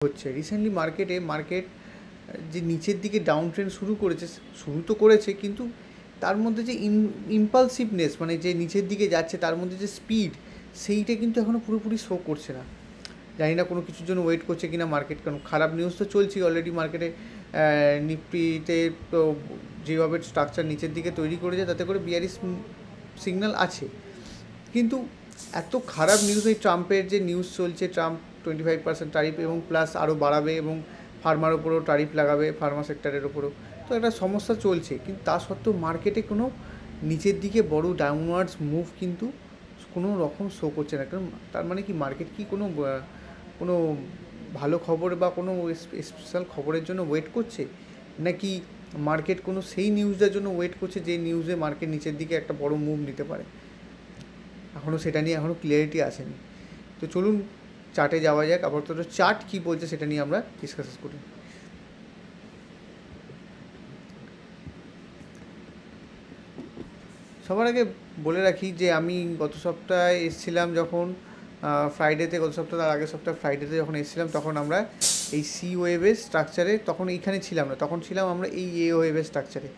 হচ্ছে recently market যে নিচের দিকে ডাউন ট্রেন্ড শুরু তো করেছে, কিন্তু তার মধ্যে যে ইম্পালসিভনেস, মানে যে নিচের দিকে যাচ্ছে তার মধ্যে যে স্পিড, সেইটা কিন্তু এখনও পুরোপুরি শো করছে না। জানি না কোনো কিছুর জন্য ওয়েট করছে কিনা মার্কেট, কারণ খারাপ নিউজ তো চলছেই অলরেডি মার্কেটে। নিফটিতে তো যেভাবে স্ট্রাকচার নিচের দিকে তৈরি করেছে তাতে করে বিয়ারিশ সিগন্যাল আছে, কিন্তু এত খারাপ নিউজ, এই ট্রাম্পের যে নিউজ চলছে, ট্রাম্প 25% ট্যারিফ এবং প্লাস আরও বাড়াবে এবং ফার্মার ওপরেও ট্যারিফ লাগাবে, ফার্মা সেক্টরের ওপরেও, তো একটা সমস্যা চলছে। কিন্তু তা সত্ত্বেও মার্কেটে কোনো নিচের দিকে বড় ডাউনওয়ার্ডস মুভ কিন্তু কোনো রকম শো করছে না। কারণ তার মানে কি, মার্কেট কি কোনো ভালো খবর বা কোনো স্পেশাল খবরের জন্য ওয়েট করছে, নাকি মার্কেট কোনো সেই নিউজটার জন্য ওয়েট করছে যে নিউজে মার্কেট নিচের দিকে একটা বড় মুভ নিতে পারে? সেটা নিয়ে এখনও ক্লিয়ারিটি আসেনি। তো চলুন চার্টে যাওয়া যাক। আপাতত চার্ট কী বলছে সেটা নিয়ে আমরা ডিসকাস করি। সবার আগে বলে রাখি যে আমি গত সপ্তাহে এসেছিলাম যখন ফ্রাইডেতে, তার আগের সপ্তাহে ফ্রাইডেতে যখন এসেছিলাম, তখন আমরা এই সি ওয়েভের স্ট্রাকচারে তখন এইখানে ছিলাম না, তখন ছিলাম আমরা এই এ ওয়েভের স্ট্রাকচারে।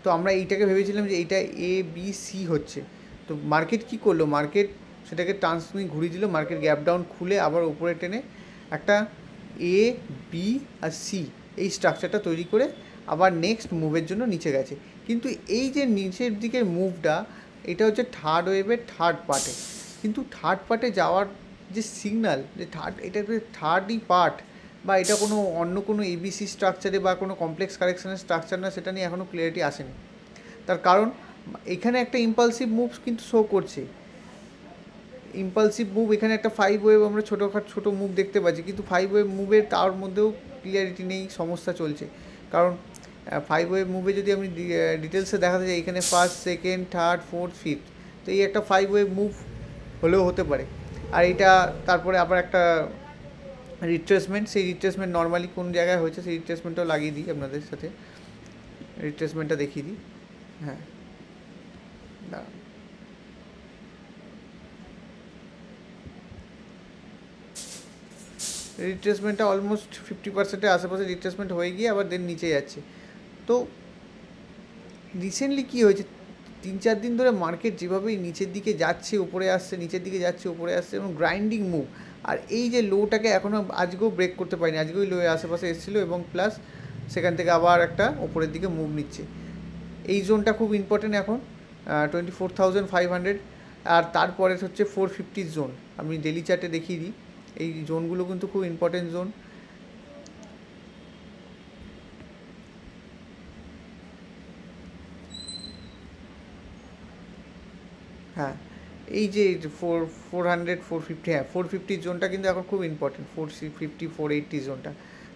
তো আমরা এইটাকে ভেবেছিলাম যে এইটা এ বি সি হচ্ছে। তো মার্কেট কী করলো, মার্কেট সেটাকে ট্রান্সমিট ঘুরিয়ে দিল, মার্কেট গ্যাপ ডাউন খুলে আবার উপরে টেনে একটা এ বি আর সি এই স্ট্রাকচারটা তৈরি করে আবার নেক্সট মুভের জন্য নিচে গেছে। কিন্তু এই যে নিচের দিকের মুভটা, এটা হচ্ছে থার্ড ওয়েভের থার্ড পার্টে। কিন্তু থার্ড পার্টে যাওয়ার যে সিগনাল, যে এটা থার্ডই পার্ট, বা এটা কোনো অন্য কোনো এবিসি স্ট্রাকচারে বা কোনো কমপ্লেক্স কারেকশানের স্ট্রাকচার না, সেটা নিয়ে এখনও ক্লিয়ারিটি আসেনি। তার কারণ এখানে একটা ইম্পালসিভ মুভ কিন্তু শো করছে। ইম্পালসিভ মুভ, এখানে একটা 5 ওয়েভ আমরা ছোটো মুভ দেখতে পাচ্ছি, কিন্তু 5 ওয়েভ মুভের তার মধ্যেও ক্লিয়ারিটি নেই, সমস্যা চলছে। কারণ 5 ওয়েভ মুভে যদি আমি ডিটেলসে দেখাতে চাই, এখানে first, second, third, fourth, fifth, তো এই একটা 5 ওয়েভ মুভ হলেও হতে পারে। আর এটা তারপরে আবার একটা রিট্রেসমেন্ট, সেই রিট্রেসমেন্ট নর্মালি কোন জায়গায় হয়েছে সেই রিট্রেসমেন্টটাও লাগিয়ে দিই আপনাদের সাথে, রিট্রেসমেন্টটা দেখিয়ে দিই। হ্যাঁ, রিট্রেসমেন্টটা অলমোস্ট 50%-এর আশেপাশে রিট্রেসমেন্ট হয়ে গিয়ে আবার দেন নিচে যাচ্ছে। তো রিসেন্টলি কী হয়েছে, 3-4 দিন ধরে মার্কেট যেভাবেই নিচের দিকে যাচ্ছে উপরে আসছে, নিচের দিকে যাচ্ছে উপরে আসছে, এবং গ্রাইন্ডিং মুভ। আর এই যে লোটাকে এখনও আজকেও ব্রেক করতে পারিনি, আজকেও লোয়ের আশেপাশে এসেছিলো, এবং প্লাস সেখান থেকে আবার একটা ওপরের দিকে মুভ নিচ্ছে। এই জোনটা খুব ইম্পর্টেন্ট এখন, 24,500, আর তারপরে হচ্ছে 450 জোন। আমি ডেলি চার্টে দেখিয়ে দিই, এই জোনগুলো কিন্তু খুব ইম্পর্টেন্ট জোন। হ্যাঁ, এই যে 400, 450, হ্যাঁ 450 জোনটা কিন্তু এখন খুব ইম্পর্টেন্ট, 450, 480 জোনটা।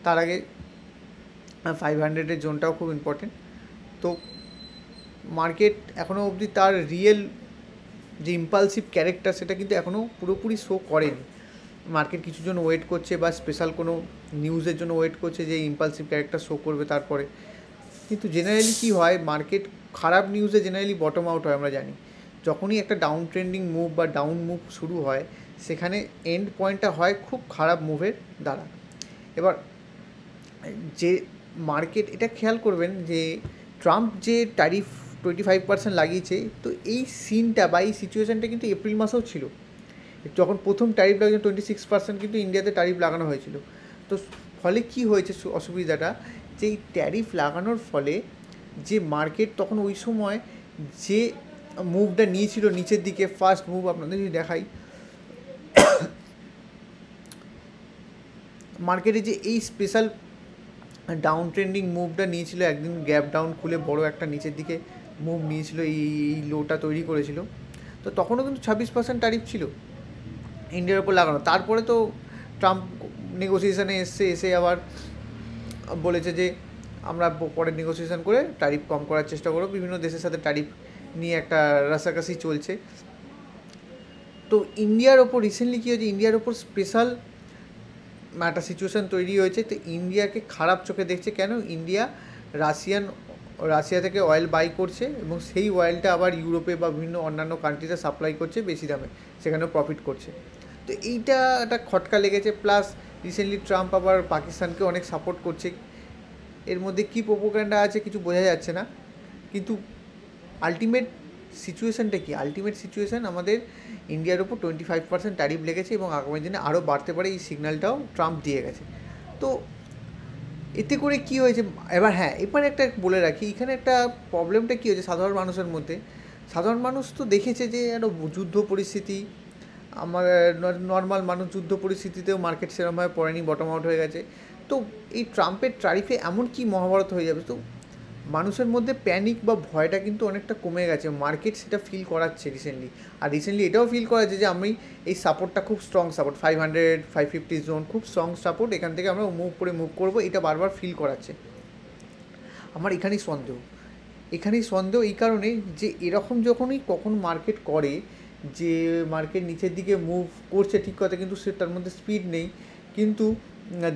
তার আগে 500-এর জোনটাও খুব ইম্পর্টেন্ট। তো মার্কেট এখনও অবধি তার রিয়েল যে ইম্পালসিভ ক্যারেক্টার সেটা কিন্তু এখনও পুরোপুরি শো করেনি। মার্কেট কিছুর জন্য ওয়েট করছে, বা স্পেশাল কোনো নিউজের জন্য ওয়েট করছে যে ইম্পালসিভ ক্যারেক্টার শো করবে তারপরে। কিন্তু জেনারেলি কী হয়, মার্কেট খারাপ নিউজে জেনারেলি বটম আউট হয়, আমরা জানি। যখনই একটা ডাউন ট্রেন্ডিং মুভ বা ডাউন মুভ শুরু হয়, সেখানে এন্ড পয়েন্টটা হয় খুব খারাপ মুভের দ্বারা। এবার যে মার্কেট এটা খেয়াল করবেন যে ট্রাম্প যে ট্যারিফ 25% লাগিয়েছে, তো এই সিনটা বা এই সিচুয়েশানটা কিন্তু এপ্রিল মাসেও ছিল, যখন প্রথম ট্যারিফ লাগিয়েছে 26% কিন্তু ইন্ডিয়াতে ট্যারিফ লাগানো হয়েছিল। তো ফলে কি হয়েছে অসুবিধাটা, যে এই ট্যারিফ লাগানোর ফলে যে মার্কেট তখন ওই সময় যে মুভটা নিয়েছিল নিচের দিকে, ফার্স্ট মুভ আপনাদের যদি দেখাই, মার্কেটে যে এই স্পেশাল ডাউন ট্রেন্ডিং মুভটা নিয়েছিল, একদিন গ্যাপ ডাউন খুলে বড় একটা নিচের দিকে মুভ নিয়েছিল, এই লোটা তৈরি করেছিল, তো তখনও কিন্তু 26% ট্যারিফ ছিল ইন্ডিয়ার ওপর লাগানো। তারপরে তো ট্রাম্প নেগোসিয়েশানে এসে আবার বলেছে যে আমরা পরে নেগোসিয়েশান করে ট্যারিফ কম করার চেষ্টা করব, বিভিন্ন দেশের সাথে ট্যারিফ নিয়ে একটা রাসাকাসি চলছে। তো ইন্ডিয়ার ওপর রিসেন্টলি কী হয়েছে, ইন্ডিয়ার ওপর স্পেশাল একটা সিচুয়েশান তৈরি হয়েছে। তো ইন্ডিয়াকে খারাপ চোখে দেখছে, কেন, ইন্ডিয়া রাশিয়া থেকে অয়েল বাই করছে, এবং সেই অয়েলটা আবার ইউরোপে বা বিভিন্ন অন্যান্য কান্ট্রিতে সাপ্লাই করছে বেশি দামে, সেখানেও প্রফিট করছে। তো এইটা একটা খটকা লেগেছে। প্লাস রিসেন্টলি ট্রাম্প আবার পাকিস্তানকে অনেক সাপোর্ট করছে, এর মধ্যে কী প্রোপাগান্ডা আছে কিছু বোঝা যাচ্ছে না। কিন্তু আলটিমেট সিচুয়েশানটা কি? আলটিমেট সিচুয়েশান আমাদের ইন্ডিয়ার ওপর 25% ট্যারিফ লেগেছে এবং আগামী দিনে আরও বাড়তে পারে, এই সিগন্যালটাও ট্রাম্প দিয়ে গেছে। তো এতে করে কি হয়েছে এবার, হ্যাঁ এবার একটা বলে রাখি, এখানে একটা প্রবলেমটা কী হয়েছে সাধারণ মানুষের মধ্যে। সাধারণ মানুষ তো দেখেছে যে একটা যুদ্ধ পরিস্থিতি, আমার নর্মাল মানুষ যুদ্ধ পরিস্থিতিতেও মার্কেট সেরকমভাবে পড়েনি, বটম আউট হয়ে গেছে। তো এই ট্রাম্পের ট্যারিফে এমন কি মহাভারত হয়ে যাবে, তো মানুষের মধ্যে প্যানিক বা ভয়টা কিন্তু অনেকটা কমে গেছে, মার্কেট সেটা ফিল করাচ্ছে রিসেন্টলি। আর রিসেন্টলি এটাও ফিল করাচ্ছে যে আমি এই সাপোর্টটা খুব স্ট্রং সাপোর্ট, 500 550 জোন খুব স্ট্রং সাপোর্ট, এখান থেকে আমরা মুভ করবো, এটা বারবার ফিল করাচ্ছে। আমার এখানেই সন্দেহ এই কারণে যে এরকম যখনই কখন মার্কেট করে যে মার্কেট নিচের দিকে মুভ করছে ঠিক কথা, কিন্তু সে তার মধ্যে স্পিড নেই, কিন্তু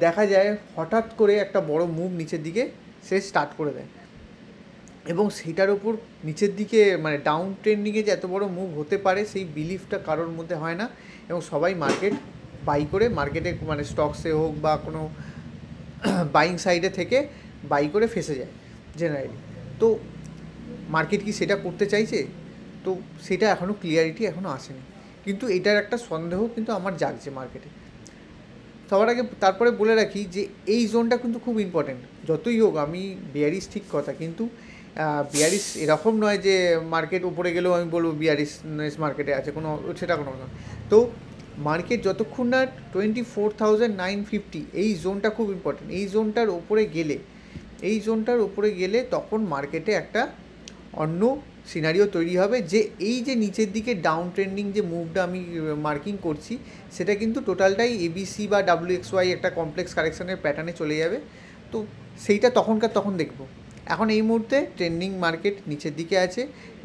দেখা যায় হঠাৎ করে একটা বড় মুভ নিচের দিকে সে স্টার্ট করে দেয়, এবং সেটার ওপর নিচের দিকে মানে ডাউন ট্রেন্ডিংয়ে যে এত বড় মুভ হতে পারে সেই বিলিফটা কারোর মধ্যে হয় না, এবং সবাই মার্কেট বাই করে, মার্কেটে মানে স্টকসে হোক বা কোনো বাইং সাইডে থেকে বাই করে ফেসে যায় জেনারেলি। তো মার্কেট কি সেটা করতে চাইছে? তো সেটা এখনও ক্লিয়ারিটি এখনও আসেনি, কিন্তু এটার একটা সন্দেহ কিন্তু আমার জাগছে মার্কেটে। সবার আগে তারপরে বলে রাখি যে এই জোনটা কিন্তু খুব ইম্পর্টেন্ট, যতই হোক আমি বিয়ারিশ ঠিক কথা, কিন্তু বিয়ারিশ এরকম নয় যে মার্কেট উপরে গেলেও আমি বলবো বিয়ারিশনেস মার্কেটে আছে, কোনো সেটা কোনো নয়। তো মার্কেট যতক্ষণ না 24,950 এই জোনটা খুব ইম্পর্টেন্ট, এই জোনটার ওপরে গেলে তখন মার্কেটে একটা অন্য সিনারিও তৈরি হবে, যে এই যে নিচের দিকে ডাউন ট্রেন্ডিং যে মুভটা আমি মার্কিং করছি সেটা কিন্তু টোটালটাই এবিসি বা WXY একটা কমপ্লেক্স কারেকশানের প্যাটার্নে চলে যাবে। তো সেইটা তখন দেখব। এখন এই মুহূর্তে ট্রেন্ডিং মার্কেট নিচের দিকে আছে,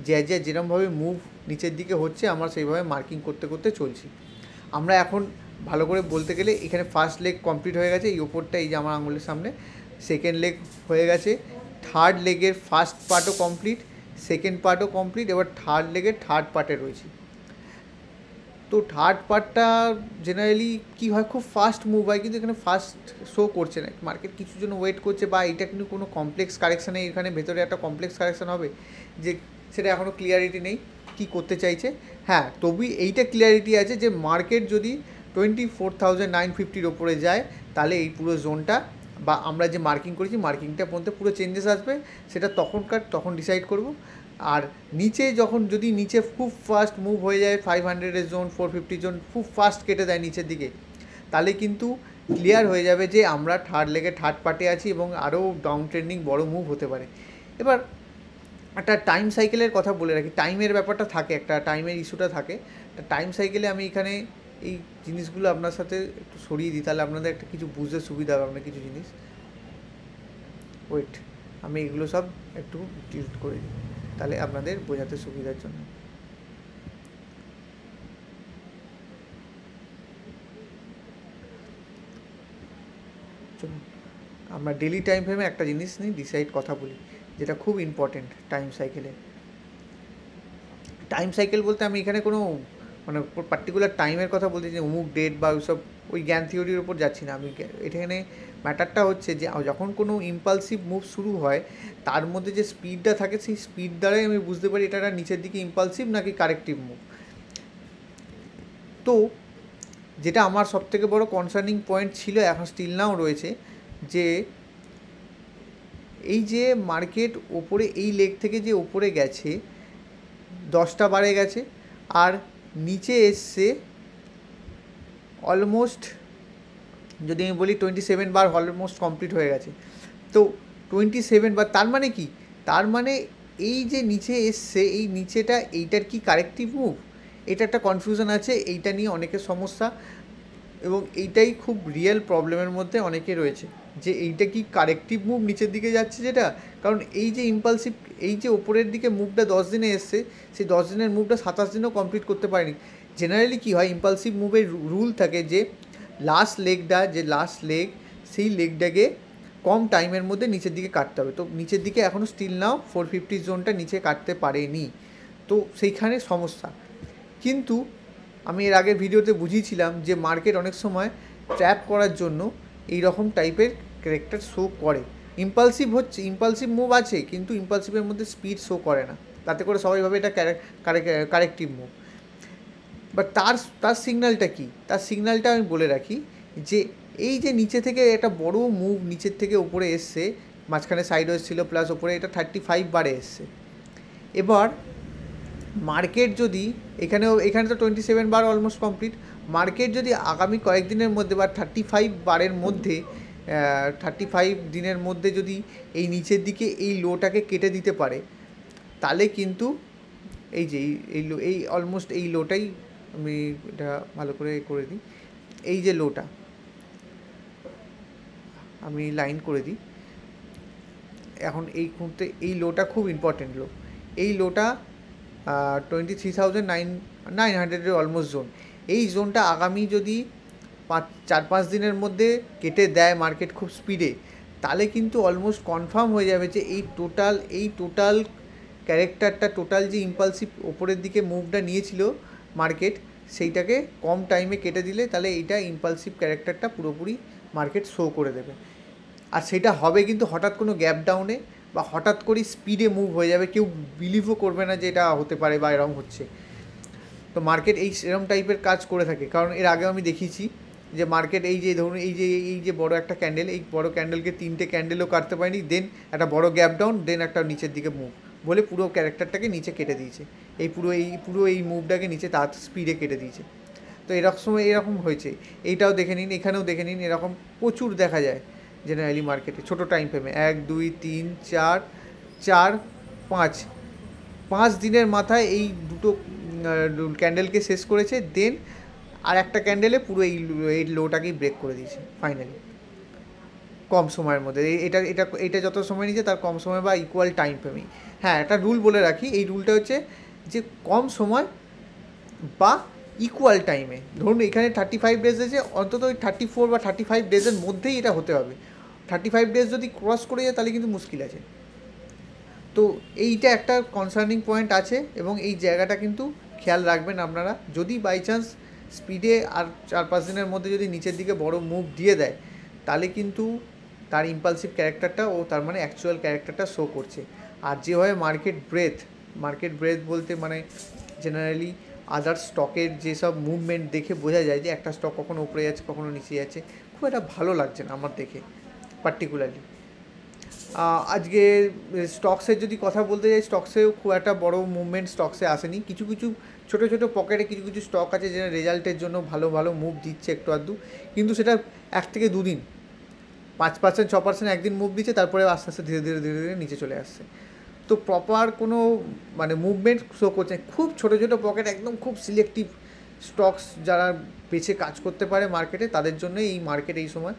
যেরকমভাবে মুভ নিচের দিকে হচ্ছে আমরা সেইভাবে মার্কিং করতে করতে চলছি। আমরা এখন ভালো করে বলতে গেলে এখানে ফার্স্ট লেগ কমপ্লিট হয়ে গেছে, এই ওপরটা এই যে আমার আঙুলের সামনে, সেকেন্ড লেগ হয়ে গেছে, থার্ড লেগের ফার্স্ট পার্টও কমপ্লিট, সেকেন্ড পার্টও কমপ্লিট, এবার থার্ড লেগের থার্ড পার্টে রয়েছি। তো থার্ড পার্টটা জেনারেলি কী হয়, খুব ফাস্ট মুভ হয়, কিন্তু এখানে ফাস্ট শো করছে না, মার্কেট কিছুর জন্য ওয়েট করছে, বা এটা কিন্তু কোনো কমপ্লেক্স কারেকশানে, এখানে ভেতরে একটা কমপ্লেক্স কারেকশান হবে যে সেটা এখনও ক্লিয়ারিটি নেই কী করতে চাইছে। হ্যাঁ তবুই এইটা ক্লিয়ারিটি আছে যে মার্কেট যদি 24,950 ওপরে যায় তাহলে এই পুরো জোনটা বা আমরা যে মার্কিং করেছি মার্কিংটা পর্যন্ত পুরো চেঞ্জেস আসবে, সেটা তখন ডিসাইড করব। আর নিচে যদি নিচে খুব ফাস্ট মুভ হয়ে যায়, 500-এর জোন 450 জোন খুব ফাস্ট কেটে দেয় নিচের দিকে, তাহলে কিন্তু ক্লিয়ার হয়ে যাবে যে আমরা থার্ড লেগে থার্ড পার্টে আছি এবং আরও ডাউন ট্রেন্ডিং বড় মুভ হতে পারে। এবার একটা টাইম সাইকেলের কথা বলে রাখি, টাইমের ব্যাপারটা থাকে, একটা টাইমের ইস্যুটা থাকে। টাইম সাইকেলে আমি এখানে এই জিনিসগুলো আপনার সাথে একটু সরিয়ে দিই, তাহলে আপনাদের একটা কিছু বুঝতে সুবিধা হবে। আপনার কিছু জিনিস ওয়েট, আমি এগুলো সব একটু ডিলিট করে দিই, তাহলে আপনাদের বোঝাতে সুবিধার জন্য। চলুন আমরা ডেলি টাইম ফ্রেমে একটা জিনিস নিয়ে ডিসাইড কথা বলি, যেটা খুব ইম্পর্টেন্ট টাইম সাইকেলে। টাইম সাইকেল বলতে আমি এখানে কোনো মানে পার্টিকুলার টাইমের কথা বলতে যে অমুক ডেট বা ওইসব ওই জ্ঞান থিওরির ওপর যাচ্ছি না আমি। এখানে ম্যাটারটা হচ্ছে যে যখন কোনো ইম্পালসিভ মুভ শুরু হয় তার মধ্যে যে স্পিডটা থাকে সেই স্পিড দ্বারাই আমি বুঝতে পারি এটা নিচের দিকে ইম্পালসিভ নাকি কারেক্টিভ মুভ। তো যেটা আমার সবথেকে বড় কনসার্নিং পয়েন্ট ছিল, এখন স্টিল নাও রয়েছে, যে এই যে মার্কেট ওপরে এই লেগ থেকে যে ওপরে গেছে 10টা বারে গেছে, আর নিচে এসছে অলমোস্ট, যদি আমি বলি 27 বার অলমোস্ট কমপ্লিট হয়ে গেছে। তো 27 বার তার মানে কি, তার মানে এই যে নিচে এসছে এই নিচেটা এইটার কি কারেক্টিভ মুভ, এটা একটা কনফিউশন আছে, এইটা নিয়ে অনেকের সমস্যা, এবং এইটাই খুব রিয়েল প্রবলেমের মধ্যে অনেকে রয়েছে যে এইটা কি কারেক্টিভ মুভ নিচের দিকে যাচ্ছে যেটা, কারণ এই যে ইম্পালসিভ এই যে ওপরের দিকে মুভটা 10 দিনে এসছে, সেই 10 দিনের মুভটা 27 দিনেও কমপ্লিট করতে পারেনি। জেনারেলি কী হয়, ইম্পালসিভ মুভের রুল থাকে যে লাস্ট লেগ সেই লেগটাকে কম টাইমের মধ্যে নিচের দিকে কাটতে হবে। তো নিচের দিকে এখনও স্টিল নাও 450 জোনটা নিচে কাটতে পারেনি, তো সেইখানে সমস্যা। কিন্তু আমি এর আগের ভিডিওতে বুঝিয়েছিলাম যে মার্কেট অনেক সময় ট্র্যাপ করার জন্য এই রকম টাইপের ক্যারেক্টার শো করে। ইম্পালসিভ হচ্ছে, ইম্পালসিভ মুভ আছে, কিন্তু ইম্পালসিভের মধ্যে স্পিড শো করে না, তাতে করে সবাই ভাবে এটা কারেক্টিভ মুভ। বাট তার সিগন্যালটা কী? তার সিগন্যালটা আমি বলে রাখি যে এই যে নিচে থেকে একটা বড় মুভ নিচের থেকে উপরে এসছে, মাঝখানে সাইডওয়েজ ছিল প্লাস ওপরে এটা 35 বারে এসছে। এবার মার্কেট যদি এখানে তো 27 বার অলমোস্ট কমপ্লিট, মার্কেট যদি আগামী কয়েকদিনের মধ্যে বা 35 বারের মধ্যে 35 দিনের মধ্যে যদি এই নিচের দিকে এই লোটাকে কেটে দিতে পারে, তাহলে কিন্তু এই যে এই অলমোস্ট এই লোটাই, আমি এটা ভালো করে দিই, এই যে লোটা আমি লাইন করে দিই এখন, এই মুহূর্তে এই লোটা খুব ইম্পর্টেন্ট লো, এই লোটা 23,900 অলমোস্ট জোন। এই জোনটা আগামী যদি 4-5 দিনের মধ্যে কেটে দেয় মার্কেট খুব স্পিডে, তাহলে কিন্তু অলমোস্ট কনফার্ম হয়ে যাবে যে এই টোটাল ক্যারেক্টারটা, টোটাল যে ইম্পালসিভ ওপরের দিকে মুভটা নিয়েছিল মার্কেট, সেইটাকে কম টাইমে কেটে দিলে তাহলে এইটা ইম্পালসিভ ক্যারেক্টারটা পুরোপুরি মার্কেট শো করে দেবে। আর সেটা হবে কিন্তু হঠাৎ কোনো গ্যাপ ডাউনে বা হঠাৎ করেই স্পিডে মুভ হয়ে যাবে, কেউ বিলিভও করবে না যে এটা হতে পারে বা এরকম হচ্ছে। তো মার্কেট এরকম টাইপের কাজ করে থাকে, কারণ এর আগেও আমি দেখিয়েছি যে মার্কেট এই যে ধরুন এই যে বড় একটা ক্যান্ডেল, এই বড় ক্যান্ডেলকে 3টে ক্যান্ডেলও কাটতে পারেনি, দেন একটা বড় গ্যাপ ডাউন, দেন একটা নিচের দিকে মুভ বলে পুরো ক্যারেক্টারটাকে নিচে কেটে দিয়েছে, পুরো এই মুভটাকে নিচে তার স্পিডে কেটে দিয়েছে। তো এরকম সময় এরকম হয়েছে, এইটাও দেখে নিন, এখানেও দেখে নিন, এরকম প্রচুর দেখা যায় জেনারেলি মার্কেটে ছোটো টাইম ফ্রেমে। 1 2 3 4 4 5 দিনের মাথায় এই দুটো ক্যান্ডেলকে শেষ করেছে, দেন আর একটা ক্যান্ডেলে পুরো এই লোটাকেই ব্রেক করে দিয়েছে ফাইনালি কম সময়ের মধ্যে। এটা যত সময় নিয়েছে তার কম সময় বা ইকুয়াল টাইম ফ্রেমেই। হ্যাঁ, একটা রুল বলে রাখি, এই রুলটা হচ্ছে যে কম সময় বা ইকুয়াল টাইমে, ধরুন এখানে 35 ডেজ আছে, অন্তত ওই 34 বা 35 ডেজের মধ্যেই এটা হতে হবে। 35 ডেজ যদি ক্রস করে যায় তাহলে কিন্তু মুশকিল আছে। তো এইটা একটা কনসার্নিং পয়েন্ট আছে, এবং এই জায়গাটা কিন্তু খেয়াল রাখবেন আপনারা। যদি বাই চান্স স্পিডে আর 4-5 দিনের মধ্যে যদি নিচের দিকে বড় মুভ দিয়ে দেয়, তাহলে কিন্তু তার ইম্পালসিভ ক্যারেক্টারটা ও তার মানে অ্যাকচুয়াল ক্যারেক্টারটা শো করছে। আর যেভাবে মার্কেট ব্রেথ বলতে মানে জেনারেলি আদার স্টকের যেসব মুভমেন্ট দেখে বোঝা যায় যে একটা স্টক কখনো উপরে যাচ্ছে কখনো নিচে যাচ্ছে, খুব একটা ভালো লাগছে না আমার দেখে পার্টিকুলারলি। আজকে স্টকসের যদি কথা বলতে যাই, স্টকসেও খুব একটা বড় মুভমেন্ট স্টকসে আসেনি। কিছু ছোটো ছোটো পকেটে কিছু স্টক আছে যেটা রেজাল্টের জন্য ভালো মুভ দিচ্ছে একটু আধটু, কিন্তু সেটা 1 থেকে 2 দিন 5%, 6% একদিন মুভ দিচ্ছে, তারপরে আস্তে আস্তে ধীরে ধীরে নিচে চলে আসছে। তো প্রপার কোনো মানে মুভমেন্ট শো করছে, খুব ছোটো পকেট, একদম খুব সিলেক্টিভ স্টকস যারা বেছে কাজ করতে পারে মার্কেটে, তাদের জন্য এই মার্কেট এই সময়।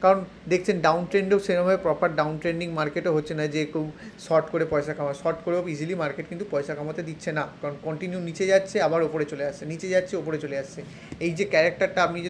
কারণ দেখছেন ডাউন ট্রেন্ডেও সেরকমভাবে প্রপার ডাউন ট্রেন্ডিং মার্কেটও হচ্ছে না যে কেউ শর্ট করে পয়সা শর্ট করেও ইজিলি মার্কেট কিন্তু পয়সা কামাতে দিচ্ছে না, কারণ কন্টিনিউ নিচে যাচ্ছে আবার ওপরে চলে আসছে, নিচে যাচ্ছে ওপরে চলে আসছে। এই যে ক্যারেক্টারটা আপনি